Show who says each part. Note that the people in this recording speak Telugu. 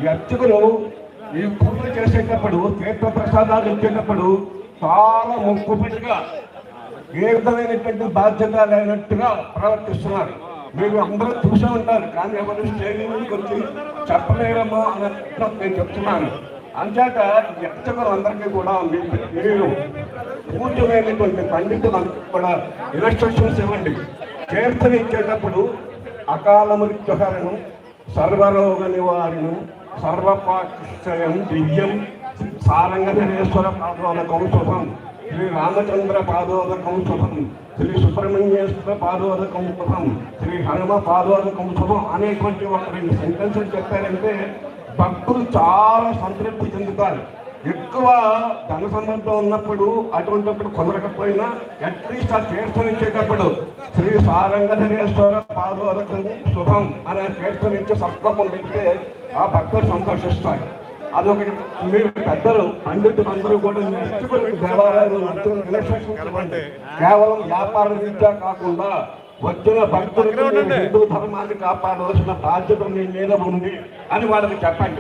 Speaker 1: ఈ అర్చకులు ఈ పూజలు చేసేటప్పుడు తీర్థ ప్రసాదాలు ఇచ్చేటప్పుడు చాలా ముక్కుపటిగా ఏ విధమైనటువంటి బాధ్యత లేనట్టుగా ప్రవర్తిస్తున్నారు. మీరు అందరూ చూసే ఉంటారు, కానీ ఎవరు స్టేజ్ గురించి చెప్పలేరమ్మా అన్నట్టు నేను చెప్తున్నాను. అంచేత అర్చకులు అందరికీ కూడా మీరు పూజ్యమైనటువంటి పండితులందరికీ కూడా ఇన్స్ట్రక్షన్స్ ఇవ్వండి. తీర్థం ఇచ్చేటప్పుడు అకాల మృత్యుహరణం, సర్వరోగ నివారణం, సర్వపాక్షయం దివ్యం సారంగధరేశ్వర పాదోదకం శుభం, శ్రీ రామచంద్ర పాదోదకం శుభం, శ్రీ సుబ్రహ్మణ్యేశ్వర పాదోదకం శుభం, శ్రీ హనుమ పాదోదకం శుభం అనేటువంటి ఒక 2 సెంటెన్సులు చెప్పారంటే భక్తులు చాలా సంతృప్తి చెందుతారు. ఎక్కువ ధన సంబంధం ఉన్నప్పుడు అటువంటిప్పుడు కుదరకపోయినా అట్లీస్ట్ ఆ తీర్థం ఇచ్చేటప్పుడు శ్రీ సారంగధరేశ్వర పాదోదకం శుభం అనే తీర్థం ఇచ్చే సంకల్పం పెడితే ఆ భక్తులు సంతోషిస్తారు. అదొకటి. మీరు పెద్దలు పండితులు అందరూ కూడా దేవాలయాలు కేవలం వ్యాపార రీత్యా కాకుండా వచ్చిన భక్తులకు హిందూ ధర్మాన్ని కాపాడవలసిన బాధ్యత మీ మీద ఉంది అని వాళ్ళకి చెప్పండి.